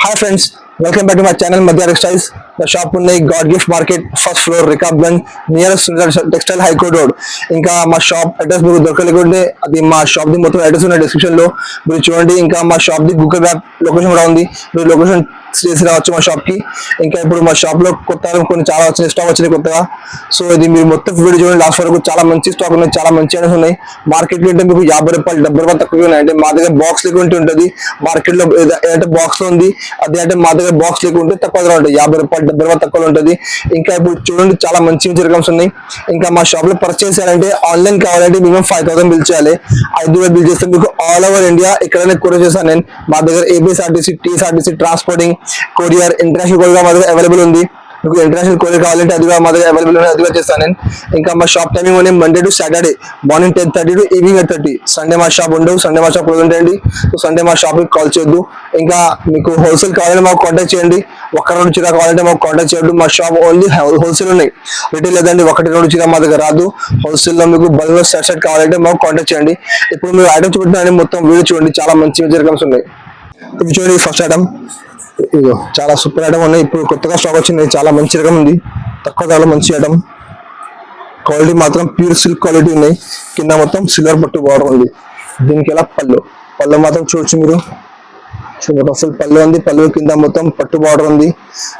Hi friends, welcome back to my channel Madhya Textiles. The shop ఉన్నది God Gift Market, first floor, Rikabganj, nearest Textile High Court Road. ఇంకా మా shop address మీకు దొరకలేకుంటే అది మా shop the మొత్తం address ఉన్న description లో మీరు చూడండి. ఇంకా మా shop the Google map location కూడా ఉంది, మీరు లొకేషన్ చేసి రావచ్చు మా షాప్ కి. ఇంకా ఇప్పుడు మా షాప్ లో కొత్త కొన్ని చాలా వచ్చినాయి, స్టాక్ వచ్చినాయి కొత్తగా. సో ఇది మీరు మొత్తం వీడియో చూడండి లాస్ట్ వరకు. చాలా మంచి స్టాక్ ఉన్నాయి, చాలా మంచి ఐటమ్స్ ఉన్నాయి. మార్కెట్ లో అంటే మీకు 50 రూపాయలు 70 రూపాయలు తక్కువ ఉన్నాయి. అంటే మా దగ్గర బాక్స్ లేకుంటే ఉంటుంది, మార్కెట్ లో ఏదంటే బాక్స్ లో ఉంది, అదే అంటే మా దగ్గర బాక్స్ లేకుంటే తక్కువ ఉంటుంది, 50 రూపాయలు 70 రూపాయలు తక్కువ ఉంటుంది. ఇంకా ఇప్పుడు చూడండి చాలా మంచి మంచి రకమ్స్ ఉన్నాయి. ఇంకా మా షాప్ లో పర్చేస్ చేయాలంటే ఆన్లైన్ కావాలంటే మినిమం 5000 బిల్ చేయాలి. 5000 బిల్ చేస్తే మీకు ఆల్ ఓవర్ ఇండియా ఎక్కడైనా కొరియర్ చేస్తాను నేను. మా దగ్గర APSRTC, TSRTC, transporting, courier, international courier మా దగ్గర అవైలబుల్ ఉంది. మీకు ఇంటర్నేషనల్ కొరియర్ కావాలంటే అది మా దగ్గర అవైలబుల్ ఉంది, అది కూడా చేస్తాను నేను. ఇంకా మా షాప్ టైమింగ్ ఉన్నాయి Monday to Saturday morning 10:30 to evening 8:30. Sunday మా షాప్ ఉండవు, సండే మా షాప్ ఉండండి. సో సండే మా షాప్ కి కాల్ చేయొద్దు. ఇంకా మీకు హోల్సేల్ కావాలంటే మాకు కాంటాక్ట్ చేయండి. 1-2 చీర కావాలంటే మాకు కాంటాక్ట్ చేయొద్దు. మా షాప్ ఓన్లీ హోల్సేల్ ఉన్నాయి, రిటైల్ లేదండి. 1-2 చీర మా దగ్గర రాదు. హోల్సేల్ లో మీకు బల్క్ లో సెట్ కావాలంటే మాకు కాంటాక్ట్ చేయండి. ఇప్పుడు మీరు ఐటమ్ చూడండి, మొత్తం వీడియో చూడండి, చాలా మంచి మంచి రకమ్స్ ఉన్నాయి. ఇప్పుడు చూడండి ఫస్ట్ ఐటమ్, ఇదో చాలా సూపర్ ఐటమ్ ఉన్నాయి. ఇప్పుడు కొత్తగా స్టాక్ వచ్చింది, చాలా మంచి రకం ఉంది, తక్కువ ధరలో మంచి ఐటమ్. క్వాలిటీ మాత్రం ప్యూర్ సిల్క్ క్వాలిటీ ఉన్నాయి. కింద మొత్తం సిల్వర్ పట్టు బార్డర్ ఉంది. దీనికి ఎలా పళ్ళు మాత్రం చూడొచ్చు మీరు. మొత్తం ఫుల్ పళ్ళు ఉంది, పళ్ళు కింద మొత్తం పట్టు బార్డర్ ఉంది.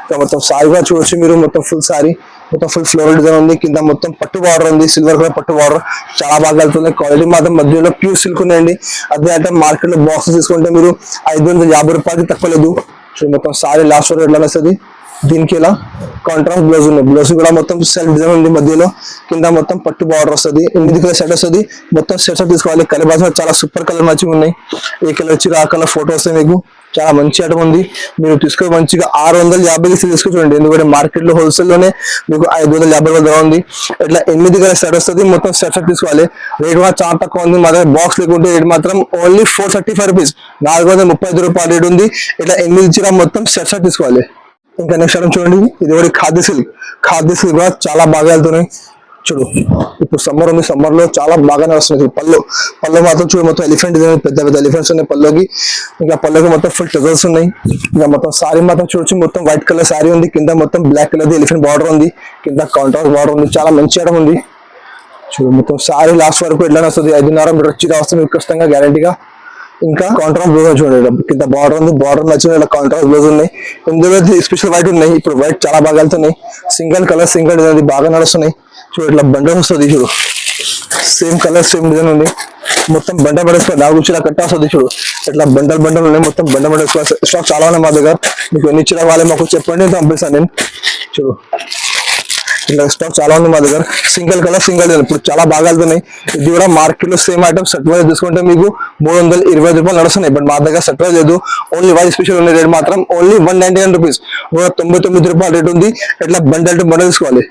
ఇంకా మొత్తం సారీ కూడా చూడొచ్చు మీరు, మొత్తం ఫుల్ సారీ మొత్తం ఫుల్ ఫ్లోరల్ డిజైన్ ఉంది. కింద మొత్తం పట్టు బార్డర్ ఉంది, సిల్వర్ కలర్ పట్టు బార్డర్, చాలా బాగా వెళ్తుంది. క్వాలిటీ మాత్రం మధ్యలో ప్యూర్ సిల్క్ ఉన్నాయండి. అదే అంటే మార్కెట్ లో బాక్స్ తీసుకుంటే మీరు 550 రూపాయలకి తక్కువ లేదు. మొత్తం సారీ లాస్ట్ వరకు ఎట్లా వస్తుంది. దీనికి ఇలా కాంట్రాస్ట్ బ్లౌజ్ ఉంది, బ్లౌజ్ కూడా మొత్తం సెల్ఫ్ డిజైన్ ఉంది. మధ్యలో కింద మొత్తం పట్టు బార్డర్ వస్తుంది, 8 కలర్ సెట్ వస్తుంది. మొత్తం సెట్స్ తీసుకోవాలి. కలర్ బాగా చాలా సూపర్ కలర్ మ్యాచింగ్ ఉన్నాయి. ఏ కలర్ వచ్చి ఆ కలర్ ఫోటో వస్తాయి మీకు. చాలా మంచి ఐటమ్ ఉంది, మీరు తీసుకొని మంచిగా 650కి తీసుకోండి. ఎందుకంటే మార్కెట్ లో హోల్సేల్ లోనే మీకు 550 ధర ఉంది. ఇట్లా 8 కలర్ సెట్ వస్తుంది, మొత్తం సెట్ తీసుకోవాలి. రేట్ కూడా చాలా తక్కువ ఉంది. మా దగ్గర బాక్స్ లేకుంటే రేట్ మాత్రం ఓన్లీ 435 రూపీస్, 435 రూపాయలు రేట్ ఉంది. ఇట్లా 8 చీర మొత్తం సెట్ తీసుకోవాలి. ఇంకా నెక్స్ట్ ఐటమ్ చూడండి, ఇది కూడా ఖాదీ సిల్క్ కూడా చాలా బాగా వెళ్తున్నాయి. చూడు ఇప్పుడు సమ్మర్ ఉంది, సమ్మర్ లో చాలా బాగానే వస్తుంది. పళ్ళు మాత్రం చూడు, మొత్తం ఎలిఫెంట్ డిజైన్, పెద్ద పెద్ద ఎలిఫెంట్స్ ఉన్నాయి పళ్ళుకి. ఇంకా పళ్ళుకి మొత్తం ఫుల్ టజల్స్ ఉన్నాయి. ఇంకా మొత్తం సారీ మాత్రం చూడొచ్చు, మొత్తం వైట్ కలర్ సారీ ఉంది. కింద మొత్తం బ్లాక్ కలర్ ఎలిఫెంట్ బార్డర్ ఉంది, కింద కాంట్రాస్ట్ బార్డర్ ఉంది. చాలా మంచి ఐటమ్ ఉంది. చూడు మొత్తం సారీ లాస్ట్ వరకు ఎట్లా వస్తుంది, 5.5 మీటర్ వచ్చి వస్తుంది మీకు ఖచ్చితంగా గ్యారంటీగా. ఇంకా కాంట్రాస్ట్ బ్లౌజ్ చూడండి, కింద బార్డర్ ఉంది, బార్డర్ నచ్చిన ఇలా కాంట్రాస్ట్ బ్లౌజ్ ఉన్నాయి. ఇందులో స్పెషల్ వైట్ ఉన్నాయి, ఇప్పుడు వైట్ చాలా బాగా వెళ్తున్నాయి. సింగిల్ కలర్ సింగిల్ డిజైన్ బాగా నడుస్తున్నాయి. చూడు ఇట్లా బండల్ వస్తుంది, చూడు సేమ్ కలర్ సేమ్ డిజైన్ ఉంది. మొత్తం బండ పడేసుకోవాలి, 4 చీర కట్ట వస్తుంది. చూడు ఇట్లా బండల్ ఉన్నాయి, మొత్తం బండ పడేసుకోవాలి. స్టాక్ చాలా ఉన్నాయి మా దగ్గర, మీకు ఎన్ని చీర కావాలి మాకు చెప్పండి, పంపిస్తాను నేను. చూడు ఇట్లా స్టాక్ చాలా ఉంది మా దగ్గర. సింగిల్ కలర్ సింగిల్ డిజైన్ ఇప్పుడు చాలా బాగా వెళ్తున్నాయి. ఇది కూడా మార్కెట్ లో సేమ్ ఐటమ్ సెట్ వైజ్ తీసుకుంటే మీకు 325 రూపాయలు నడుస్తున్నాయి. బట్ మా దగ్గర సెట్ వైజ్ లేదు, ఓన్లీ వైజ్ స్పెషల్ ఉన్న రేట్ మాత్రం ఓన్లీ 199 రూపీస్, 199 రూపాయలు రేట్ ఉంది. ఇట్లా బండల్ టు బండల్ తీసుకోవాలి.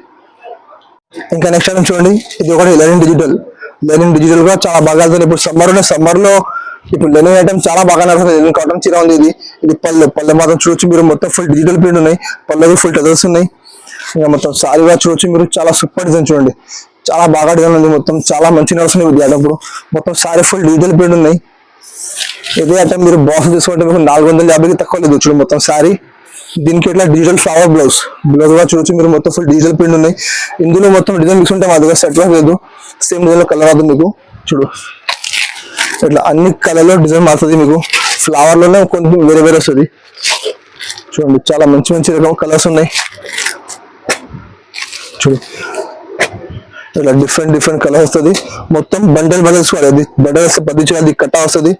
ఇంకా నెక్స్ట్ ఐటమ్ చూడండి, ఇది ఒకటి లెనిన్ డిజిటల్ కూడా చాలా బాగా వెళ్తుంది. ఇప్పుడు సమ్మర్ లో ఇప్పుడు లెనిన్ ఐటమ్ చాలా బాగా నడుస్తుంది. లెనిన్ కాటన్ చీర ఉంది. ఇది పళ్ళు మాత్రం చూడొచ్చు మీరు, మొత్తం ఫుల్ డిజిటల్ ప్రింట్ ఉన్నాయి. పళ్ళకి ఫుల్ టజల్స్ ఉన్నాయి. ఇంకా మొత్తం సారీగా చూడొచ్చు మీరు, చాలా సూపర్ డిజైన్ చూడండి, చాలా బాగా డిజైన్ ఉంది. మొత్తం చాలా మంచి నడుస్తుంది ఇది ఐటమ్. మొత్తం సారీ ఫుల్ డిజిటల్ ప్రింట్ ఉన్నాయి. ఇదే ఐటమ్ మీరు బాక్స్ తీసుకుంటే మీకు 450కి తక్కువ లేదు. చూడు మొత్తం సారీ, దీనికి ఇట్లా డిజిటల్ ఫ్లవర్ బ్లౌజ్ కూడా చూడొచ్చు మీరు, మొత్తం ఫుల్ డిజిటల్ ప్రింట్ ఉన్నాయి. ఇందులో మొత్తం డిజైన్ మిక్స్ ఉంటే మా దగ్గర సెట్ లేదు, సేమ్ డిజైన్ లో కలర్ అవుతుంది మీకు. చూడు ఇట్లా అన్ని కలర్ లో డిజైన్ మారుతుంది మీకు. ఫ్లవర్ లోనే కొంచెం వేరే వేరే వస్తుంది. చూడండి చాలా మంచి మంచి రకం కలర్స్ ఉన్నాయి. చూడు ఇట్లా డిఫరెంట్ కలర్ వస్తుంది. మొత్తం బండల్ తీసుకోవాలి. అది బండల్ వస్తే 10 చీర, అది కట్ట వస్తుంది.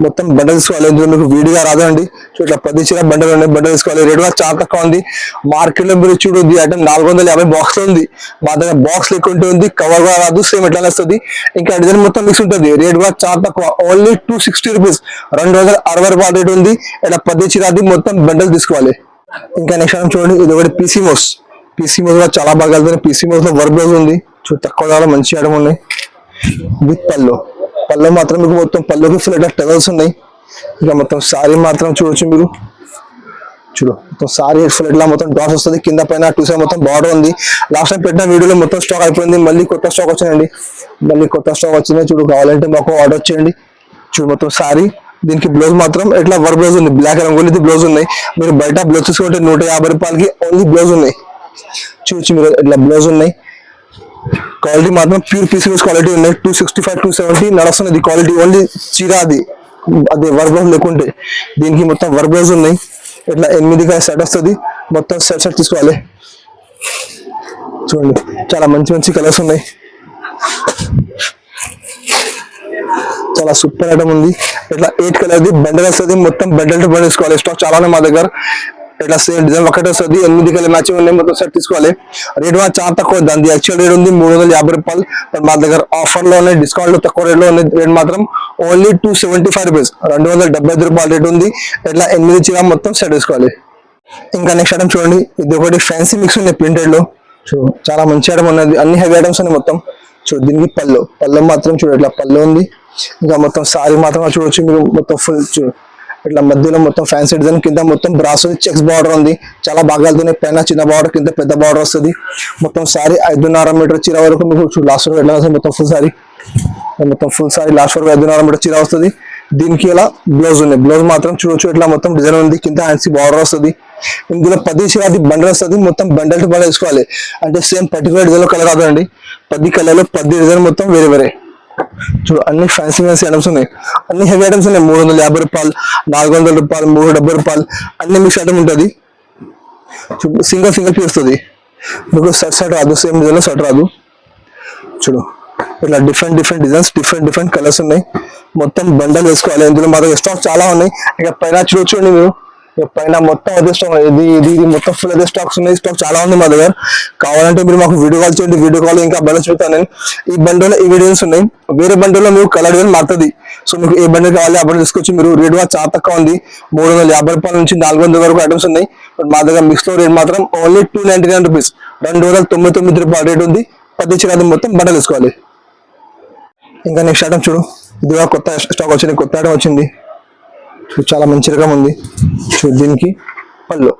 మొత్తం బండల్ తీసుకోవాలి. ఇందులో మీకు వీడిగా రాదండి. సో ఇట్లా 10 చీర బండల్ ఉన్నాయి, బండల్ తీసుకోవాలి. రేట్ కూడా చాలా తక్కువ ఉంది. మార్కెట్ లో మీరు చూడు ఐటమ్ 450 బాక్స్ లో ఉంది. మా దగ్గర బాక్స్ లేకుంటే ఉంది, కవర్ కూడా రాదు, సేమ్ ఎట్లా వస్తుంది. ఇంకా డిజైన్ మొత్తం మిక్స్ ఉంటుంది. రేట్ కూడా చాలా తక్కువ, ఓన్లీ 260 రూపీస్, 260 రూపాయల రేట్ ఉంది. ఇలా 10 చీర అది మొత్తం బండల్ తీసుకోవాలి. ఇంకా నెక్స్ట్ ఐటమ్ చూడండి, ఇది ఒకటి పీసీ మోస్ కూడా చాలా బాగా వెళ్తుంది. పీసీ మోస్ లో వర్క్ బ్లౌజ్ ఉంది. చూడు తక్కువ ధరలో మంచి ఐటమ్ ఉన్నాయి. విత్ పళ్ళు మాత్రం మీకు మొత్తం పళ్ళుకి ఫుల్ ఇట్లా టజల్స్ ఉన్నాయి. ఇంకా మొత్తం సారీ మాత్రం చూడొచ్చు మీరు. చూడు మొత్తం సారీ ఫుల్ ఇట్లా మొత్తం డాట్స్ వస్తుంది. కింద పైన 2 సైడ్ మొత్తం బార్డర్ ఉంది. లాస్ట్ టైం పెట్టిన వీడియోలో మొత్తం స్టాక్ అయిపోయింది, మళ్ళీ కొత్త స్టాక్ వచ్చిందండి. చూడు కావాలంటే మాకు ఆర్డర్ చేయండి. చూడు మొత్తం సారీ దీనికి బ్లౌజ్ మాత్రం ఇట్లా వర్క్ బ్లౌజ్ ఉంది, బ్లాక్ రంగోలి బ్లౌజ్ ఉన్నాయి. మీరు బయట బ్లౌజ్ చూసుకుంటే 150 రూపాయలకి ఓన్లీ బ్లౌజ్ ఉన్నాయి. చూసి మీరు ఇట్లా బ్లౌజ్ ఉన్నాయి. క్వాలిటీ మాత్రం ప్యూర్ పీసీఎస్ క్వాలిటీ ఉన్నాయి. 265 270 నడుస్తున్నది క్వాలిటీ. ఓన్లీ చీర అది వర్క్ బ్లౌజ్ లేకుంటే. దీనికి మొత్తం వర్క్ బ్లౌజ్ ఉన్నాయి. ఇట్లా 8 సెట్ వస్తుంది. మొత్తం సెట్ తీసుకోవాలి. చూడండి చాలా మంచి మంచి కలర్స్ ఉన్నాయి. చాలా సూపర్ ఐటమ్ ఉంది. ఇట్లా 8 కలర్ది బండల్ వస్తుంది. మొత్తం బండల్ టు బండల్ తీసుకోవాలి. స్టాక్ చాలా ఉన్నాయి మా దగ్గర. ఇట్లా సేమ్ డిజైన్ ఒకటే వస్తుంది. 8 కలర్ మ్యాచింగ్ ఉన్నాయి. మొత్తం సెట్ తీసుకోవాలి. రేట్ కూడా చాలా తక్కువ. దాని యాక్చువల్ రేట్ ఉంది 350 రూపాయలు. మా దగ్గర ఆఫర్ లో ఉన్నాయి, డిస్కౌంట్ లో తక్కువ రేట్ లో ఉన్నాయి. రేట్ మాత్రం ఓన్లీ 275 రూపీస్, 275 రూపాయల రేట్ ఉంది. ఇట్లా 8 చీర మొత్తం సెట్ తీసుకోవాలి. ఇంకా నెక్స్ట్ ఐటమ్ చూడండి. ఇది ఒకటి ఫ్యాన్సీ మిక్స్ ఉన్నాయి ప్రింటెడ్ లో. చాలా మంచి ఐటమ్ ఉన్నది. అన్ని హెవీ ఐటమ్స్ ఉన్నాయి మొత్తం. చూడు దీనికి పళ్ళు మాత్రం చూడు ఇట్లా పళ్ళు ఉంది. ఇంకా మొత్తం సారీ మాత్రం చూడొచ్చు మీరు. మొత్తం ఫుల్ చూడు ఇట్లా మధ్యలో మొత్తం ఫ్యాన్సీ డిజైన్, కింద మొత్తం బ్రాస్ చెక్స్ బార్డర్ ఉంది. చాలా బాగా వెళ్తున్నాయి. పైన చిన్న బార్డర్, కింద పెద్ద బార్డర్ వస్తుంది. మొత్తం సారీ 5.5 మీటర్ చీర వరకు మీకు చూడు. లాస్ట్ వరకు ఎట్లా వస్తుంది మొత్తం ఫుల్ సారీ. మొత్తం ఫుల్ సారీ లాస్ట్ వరకు 5.5 మీటర్ చీర వస్తుంది. దీనికి ఇలా బ్లౌజ్ ఉంది. బ్లౌజ్ మాత్రం చూడొచ్చు ఇట్లా మొత్తం డిజైన్ ఉంది. కింద హ్యాండ్స్ బార్డర్ వస్తుంది. ఇందులో 10 చీర అది బండల్ వస్తుంది. మొత్తం బండల్ టు బండల్ వేసుకోవాలి. అంటే సేమ్ పర్టికులర్ డిజైన్ లో కలర్ కాదండి. 10 కలర్లో 10 డిజైన్ మొత్తం వేరే వేరే. చూడు అన్ని ఫ్యాన్సీ ఐటమ్స్ ఉన్నాయి. అన్ని హెవీ ఐటమ్స్ ఉన్నాయి. 350 రూపాయలు, 400 రూపాయలు, 370 రూపాయలు అన్ని మిక్స్ ఐటమ్ ఉంటుంది. చూడు సింగిల్ పీస్ వస్తుంది మీకు. సెట్ రాదు, సేమ్ డిజైన్ లో సెట్ రాదు. చూడు ఇట్లా డిఫరెంట్ డిజైన్స్, డిఫరెంట్ కలర్స్ ఉన్నాయి. మొత్తం బండల్ వేసుకోవాలి. ఇందులో మా దగ్గర స్టాక్ చాలా ఉన్నాయి. ఇక పైన చూడండి మీరు. పైన మొత్తం అదే స్టాక్. ఇది మొత్తం ఫుల్ అదే స్టాక్స్ ఉన్నాయి. స్టాక్ చాలా ఉంది మా దగ్గర. కావాలంటే మీరు మాకు వీడియో కాల్ చేయండి. వీడియో కాల్ ఇంకా బండల్ చూపుతాను నేను. ఈ బండల్లో ఈ వీడియోస్ ఉన్నాయి. వేరే బండల్లో మీకు కలర్ డిజైన్ మారుతుంది. సో మీకు ఏ బండల్ కావాలి ఆ బండల్ తీసుకొచ్చి మీరు. రేట్ కూడా చాలా తక్కువ ఉంది. 350 రూపాయల నుంచి 400 వరకు ఐటమ్స్ ఉన్నాయి. బట్ మా దగ్గర మిక్స్ లో రేట్ మాత్రం ఓన్లీ 299 రూపీస్, 299 రూపాయల రేట్ ఉంది. 10 చీర మొత్తం బండల్ తీసుకోవాలి. ఇంకా నెక్స్ట్ ఐటమ్ చూడు. ఇది కూడా కొత్త స్టాక్ వచ్చింది, కొత్త ఐటమ్ వచ్చింది. చాలా మంచి రకం ఉంది. చూడు దీనికి పళ్ళు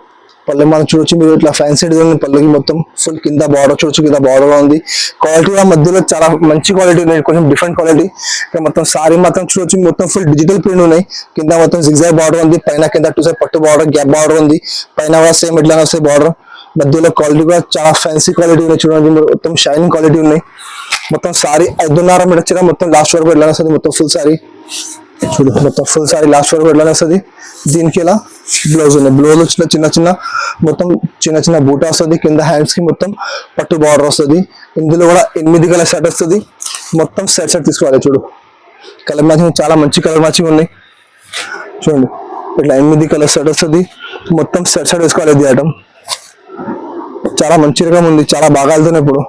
మనం చూడొచ్చు మీరు. ఇట్లా ఫ్యాన్సీ డిజైన్ పళ్ళుకి మొత్తం ఫుల్ కింద బార్డర్ చూడొచ్చు. కింద బార్డర్ ఉంది. క్వాలిటీ కూడా మధ్యలో చాలా మంచి క్వాలిటీ ఉన్నాయి. కొంచెం డిఫరెంట్ క్వాలిటీ. ఇంకా మొత్తం సారీ మాత్రం చూడొచ్చు. మొత్తం ఫుల్ డిజిటల్ ప్రింట్ ఉన్నాయి. కింద మొత్తం జిగ్జాగ్ బార్డర్ ఉంది. పైన కింద 2 సైడ్ పట్టు బార్డర్, గ్యాప్ బార్డర్ ఉంది. పైన కూడా సేమ్ ఇట్లానే వస్తాయి బార్డర్. మధ్యలో క్వాలిటీ కూడా చాలా ఫ్యాన్సీ క్వాలిటీ ఉన్నాయి. చూడండి మొత్తం షైనింగ్ క్వాలిటీ ఉన్నాయి. మొత్తం సారీ 5.5 మీటర్ చీర మొత్తం లాస్ట్ వరకు ఎట్లా వస్తుంది. మొత్తం ఫుల్ సారీ చూడు. మొత్తం ఫుల్ సారీ లాస్ట్ వరకు ఎట్లా వస్తుంది. దీనికి ఇలా బ్లౌజ్ ఉంది. బ్లౌజ్ చిన్న మొత్తం చిన్న బూటా వస్తుంది. కింద హ్యాండ్స్ కి మొత్తం పట్టు బార్డర్ వస్తుంది. ఇందులో కూడా 8 కలర్ సెట్ వస్తుంది. మొత్తం సెట్ తీసుకోవాలి. చూడు కలర్ మ్యాచింగ్ చాలా మంచి కలర్ మ్యాచింగ్ ఉన్నాయి. చూడండి ఇట్లా 8 కలర్ సెట్ వస్తుంది. మొత్తం సెట్ వేసుకోవాలి. ఇది ఐటమ్ చాలా మంచి రకం ఉంది. చాలా బాగా వెళ్తున్నాయి ఇప్పుడు.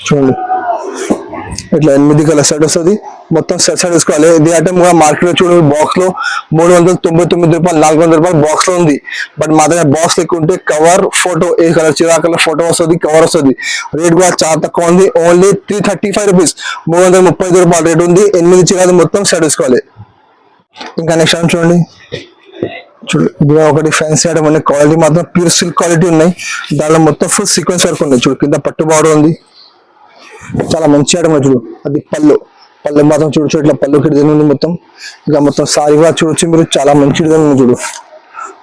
చూడండి ఇట్లా 8 కలర్ సెట్ వస్తుంది. మొత్తం సెట్ వేసుకోవాలి. ఇది ఐటమ్ కూడా మార్కెట్ లో చూడండి బాక్స్ లో 399 రూపాయలు, 400 రూపాయలు బాక్స్ లో ఉంది. బట్ మా దగ్గర బాక్స్ ఎక్కువ ఉంటే కవర్ ఫోటో, ఏ కలర్ చీర కలర్ ఫోటో వస్తుంది, కవర్ వస్తుంది. రేట్ కూడా చాలా తక్కువ ఉంది. ఓన్లీ 335 రూపీస్, 335 రూపాయలు రేట్ ఉంది. 8 చీరలు మొత్తం సెట్ వేసుకోవాలి. ఇంకా నెక్స్ట్ ఐటమ్ చూడండి. ఇది ఒకటి ఫ్యాన్సీ ఐటమ్ ఉన్నాయి. క్వాలిటీ మాత్రం ప్యూర్ సిల్క్ క్వాలిటీ ఉన్నాయి. దానిలో మొత్తం ఫుల్ సీక్వెన్స్ వర్క్ ఉన్నాయి. చూడు కింద పట్టు బార్డర్ ఉంది. చాలా మంచి ఐటమ్ చూడు. అది పళ్ళు మాత్రం చూడొచ్చు. ఇట్లా పళ్ళుకి డిజైన్ ఉంది మొత్తం. ఇంకా మొత్తం సారీ కూడా చూడొచ్చు మీరు. చాలా మంచి డిజైన్ ఉంది. చూడు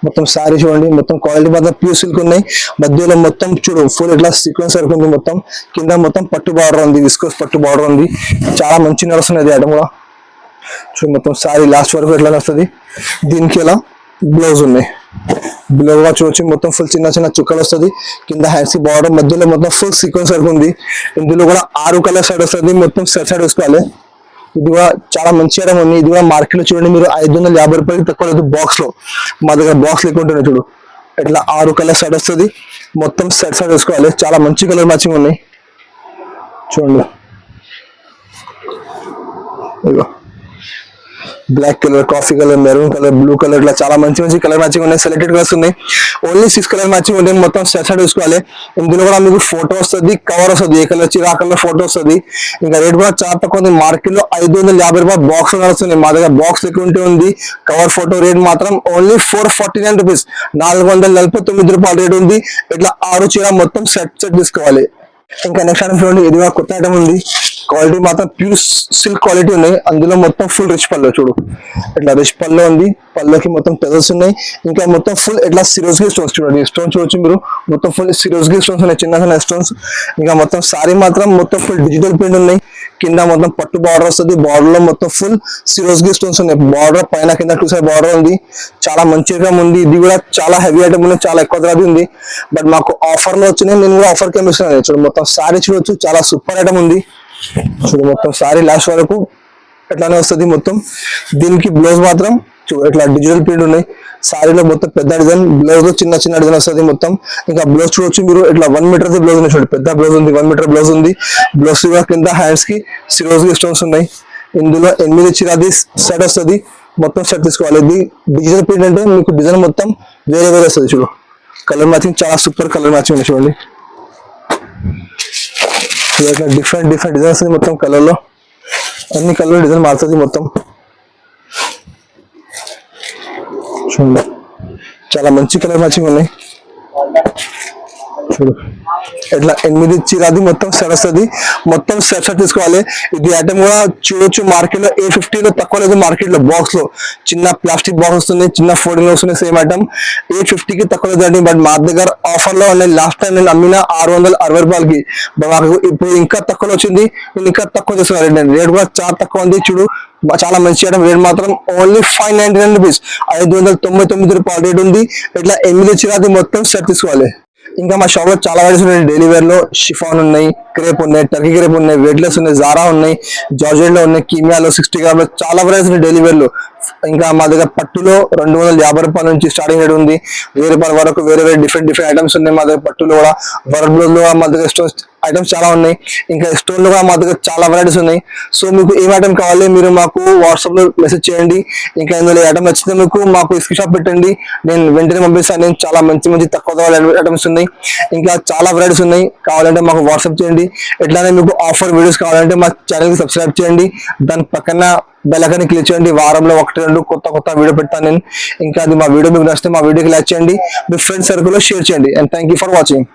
మొత్తం సారీ చూడండి. మొత్తం క్వాలిటీ మాత్రం ప్యూర్ సిల్క్ ఉన్నాయి. మధ్యలో మొత్తం చూడు ఫుల్ ఇట్లా సీక్వెన్స్ వర్క్ ఉంది. మొత్తం కింద మొత్తం పట్టు బార్డర్ ఉంది. విస్కోస్ పట్టు బార్డర్ ఉంది. చాలా మంచి నడుస్తుంది ఐటమ్ కూడా. చూడు మొత్తం సారీ లాస్ట్ వరకు ఎట్లా వస్తుంది. దీనికి ఇలా బ్లౌజ్ ఉన్నాయి. బ్లౌజ్ గా చూడొచ్చు. మొత్తం ఫుల్ చిన్న చుక్కలు వస్తుంది. కింద హ్యాండ్స్ బార్డర్, మధ్యలో మొత్తం ఫుల్ సీక్వెన్స్ వర్క్ ఉంది. ఇందులో కూడా 6 కలర్ సెట్ వస్తుంది. మొత్తం సెట్ వేసుకోవాలి. ఇది కూడా చాలా మంచి ఐటమ్ ఉంది. ఇది కూడా మార్కెట్ లో చూడండి మీరు 550 రూపాయలకి తక్కువ లేదు బాక్స్ లో. మా దగ్గర బాక్స్ లెక్క ఉంటుంది. చూడు ఇట్లా 6 కలర్ సెట్ వస్తుంది. మొత్తం సెట్ వేసుకోవాలి. చాలా మంచి కలర్ మ్యాచింగ్ ఉన్నాయి. చూడండి ఇదిగో black colour, coffee colour, maroon colour, blue colour, ఇట్లా చాలా మంచి కలర్ మ్యాచింగ్ ఉన్నాయి. సెలెక్టెడ్ కలర్స్ ఉన్నాయి. ఓన్లీ 6 కలర్ మ్యాచింగ్ ఉంటాయి. మొత్తం సెట్ వేసుకోవాలి. ఇందులో కూడా మీకు ఫోటో వస్తుంది, కవర్ వస్తుంది. ఏ కలర్ చీర ఆ కలర్ ఫోటో వస్తుంది. ఇంకా రేట్ కూడా చాలా తక్కువ ఉంది. మార్కెట్ లో 550 రూపాయలు బాక్స్ నడుస్తుంది. మా దగ్గర బాక్స్ ఎక్కువ ఉంటే ఉంది. కవర్ ఫోటో రేట్ మాత్రం ఓన్లీ 449 రూపీస్, 449 రూపాయల రేట్ ఉంది. ఇట్లా 6 చీర మొత్తం సెట్ తీసుకోవాలి. ఇంకా నెక్స్ట్ ఐటమ్ చూడండి. ఇది కూడా కొత్త ఐటమ్ ఉంది. క్వాలిటీ మాత్రం ప్యూర్ సిల్క్ క్వాలిటీ ఉన్నాయి. అందులో మొత్తం ఫుల్ రిచ్ పళ్ళు చూడు, ఇట్లా రిచ్ పళ్ళు ఉంది. పళ్ళకి మొత్తం టెజల్స్ ఉన్నాయి. ఇంకా మొత్తం ఫుల్ ఇట్లా సిరోస్కి స్టోన్స్ చూడండి, స్టోన్స్ చూడొచ్చు మీరు, మొత్తం ఫుల్ సిరోస్కి స్టోన్స్ ఉన్నాయి, చిన్న చిన్న స్టోన్స్. ఇంకా మొత్తం సారీ మాత్రం మొత్తం ఫుల్ డిజిటల్ ప్రింట్ ఉన్నాయి. కింద మొత్తం పట్టు బార్డర్ వస్తుంది, బార్డర్ లో మొత్తం ఫుల్ సిరోస్కి స్టోన్స్ ఉన్నాయి. బార్డర్ పైన కింద టూ సైడ్ బార్డర్ ఉంది, చాలా మంచిగా ఉంది. ఇది కూడా చాలా హెవీ ఐటమ్ ఉంది, చాలా ఎక్కువ ధరది ఉంది. బట్ మాకు ఆఫర్ లో వచ్చినాయి, నేను కూడా ఆఫర్ కి ఇస్తున్నాను. చూడు మొత్తం సారీ చూడొచ్చు, చాలా సూపర్ ఐటమ్ ఉంది. చూడు మొత్తం సారీ లాస్ట్ వరకు ఎట్లానే వస్తుంది. మొత్తం దీనికి బ్లౌజ్ మాత్రం చూడు ఇట్లా డిజిటల్ ప్రింట్ ఉన్నాయి. సారీలో మొత్తం పెద్ద డిజైన్, బ్లౌజ్ లో చిన్న చిన్న డిజైన్ వస్తుంది మొత్తం. ఇంకా బ్లౌజ్ చూడొచ్చు మీరు, ఇట్లా 1 మీటర్ బ్లౌజ్ ఉంది చూడండి, పెద్ద బ్లౌజ్ ఉంది, 1 మీటర్ బ్లౌజ్ ఉంది. బ్లౌజ్ కింద హ్యాండ్స్ కి సిరోస్కి స్టోన్స్ ఉన్నాయి. ఇందులో 8 చిరాది సెట్ వస్తుంది, మొత్తం సెట్ తీసుకోవాలి. ఇది డిజిటల్ ప్రింట్ అంటే మీకు డిజైన్ మొత్తం వేరే వేరే వస్తుంది. చూడు కలర్ మ్యాచింగ్ చాలా సూపర్ కలర్ మ్యాచింగ్ ఉంది చూడండి. ఇట్లా డిఫరెంట్ డిఫరెంట్ డిజైన్ వస్తుంది మొత్తం కలర్ లో, అన్ని కలర్ డిజైన్ మారుతుంది మొత్తం. చూడండి చాలా మంచి కలర్ మ్యాచింగ్ ఉన్నాయి. చూడు ఇట్లా 8 చీరాది మొత్తం సెట్ వస్తుంది, మొత్తం సెట్ తీసుకోవాలి. ఇది ఐటమ్ కూడా చూడొచ్చు మార్కెట్ లో A50 లో తక్కువ లేదు. మార్కెట్ లో బాక్స్ లో చిన్న ప్లాస్టిక్ బాక్స్ వస్తుంది, చిన్న ఫోల్డింగ్ వస్తుంది, సేమ్ ఐటమ్ A50 కి తక్కువ లేదండి. బట్ మా దగ్గర ఆఫర్ లో ఉన్నాయి. లాస్ట్ టైం నేను అమ్మిన 660 రూపాయలకి, మాకు ఇప్పుడు ఇంకా తక్కువ వచ్చింది, నేను ఇంకా తక్కువ చేస్తున్నాను. రేట్ కూడా చాలా తక్కువ ఉంది. చూడు చాలా మంచి ఐటమ్, రేట్ మాత్రం ఓన్లీ 599 రూపీస్, 599 రూపాయలు రేట్ ఉంది. ఇట్లా 8 చీరాది మొత్తం సెట్ తీసుకోవాలి. ఇంకా మా షాప్ లో చాలా వెరైటీస్ ఉన్నాయి. డైలీ వేర్ లో షిఫాన్ ఉన్నాయి, క్రేప్ ఉన్నాయి, టర్కీ క్రేప్ ఉన్నాయి, వెయిట్లెస్ ఉన్నాయి, జారా ఉన్నాయి, జార్జెట్ లో ఉన్నాయి, కీమియాలో 60 గ్రామ్ లో చాలా వెరైటీస్ ఉన్నాయి డైలీ వేర్ లో. ఇంకా మా దగ్గర పట్టులో 250 రూపాయల నుంచి స్టార్టింగ్ రేట్ ఉంది. 1000 రూపాయల వరకు వేరే వేరే డిఫరెంట్ డిఫరెంట్ ఐటమ్స్ ఉన్నాయి మా దగ్గర. పట్టులో కూడా వర్క్ బ్లౌజ్ లో మా దగ్గర స్టోన్స్ ఐటమ్స్ చాలా ఉన్నాయి. ఇంకా స్టోన్ లో కూడా మా దగ్గర చాలా వెరైటీస్ ఉన్నాయి. సో మీకు ఏం ఐటమ్ కావాలి మీరు మాకు వాట్సాప్ లో మెసేజ్ చేయండి. ఇంకా ఇందులో ఐటమ్ నచ్చితే మీకు మాకు స్క్రీన్ షాట్ పెట్టండి, నేను వెంటనే పంపిస్తాను. నేను చాలా మంచి మంచి తక్కువ ఐటమ్స్ ఉన్నాయి, ఇంకా చాలా వెరైటీస్ ఉన్నాయి. కావాలంటే మాకు వాట్సాప్ చేయండి. ఎట్లానే మీకు ఆఫర్ వీడియోస్ కావాలంటే మా ఛానల్ కి సబ్స్క్రైబ్ చేయండి, దాని పక్కన బెల్ ఐకాన్ క్లిక్ చేయండి. వారంలో 1-2 కొత్త వీడియో పెడతాను నేను. ఇంకా అది మా వీడియో మీకు నచ్చితే మా వీడియోకి లైక్ చేయండి, మీ ఫ్రెండ్స్ సర్కిల్ లో షేర్ చేయండి. And thank you for watching.